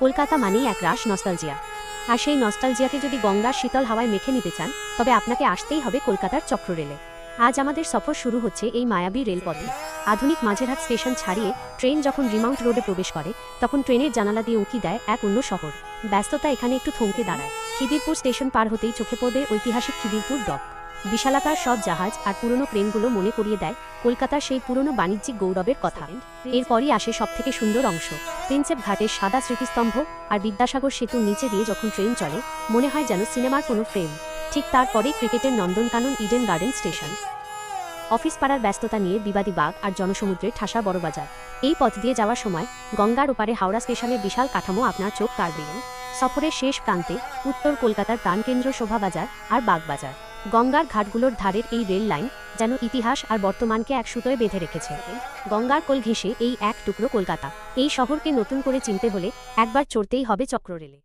কলকাতা মানেই এক রাশ নস্টালজিয়া। আর সেই নস্টালজিয়াকে যদি গঙ্গার শীতল হাওয়ায় মেখে নিতে চান, তবে আপনাকে আসতেই হবে কলকাতার চক্ররেলে। আজ আমাদের সফর শুরু হচ্ছে এই মায়াবী রেলপথে। আধুনিক মাঝেরহাট স্টেশন ছাড়িয়ে ট্রেন যখন রিমাউন্ট রোডে প্রবেশ করে, তখন ট্রেনের জানালা দিয়ে উঁকি দেয় এক অন্য শহর। ব্যস্ততা এখানে একটু থমকে দাঁড়ায়। খিদিরপুর স্টেশন পার হতেই চোখে পড়বে ঐতিহাসিক খিদিরপুর ডক। বিশালাকার সব জাহাজ আর পুরনো ক্রেনগুলো মনে করিয়ে দেয় কলকাতার সেই পুরনো বাণিজ্যিক গৌরবের কথা। এরপরই আসে সবথেকে সুন্দর অংশ, প্রিন্সেপ ঘাটের সাদা স্মৃতিস্তম্ভ আর বিদ্যাসাগর সেতুর নিচে দিয়ে যখন ট্রেন চলে, মনে হয় যেন সিনেমার কোনো ফ্রেম। ঠিক তারপরেই ক্রিকেটের Nandankanan Eden garden station. Office পাড়ার ব্যস্ততা নিয়ে বিবাদী বাগ আর জনসমুদ্রে ঠাসা বড়বাজার। এই পথ দিয়ে যাওয়ার সময় গঙ্গার ওপারে হাওড়া স্টেশনের বিশাল কাঠামো আপনার চোখ কাড়বে। সফরের শেষ প্রান্তে উত্তর কলকাতার প্রাণকেন্দ্র শোভাবাজার আর বাগবাজার। গঙ্গার ঘাটগুলোর ধারের এই রেল লাইন যেন ইতিহাস আর বর্তমানকে এক সুতোয় বেঁধে রেখেছে। গঙ্গার কোল ঘেঁষে এই এক টুকরো কলকাতা। এই শহরকে নতুন করে চিনতে হলে একবার চড়তেই হবে চক্ররেলে।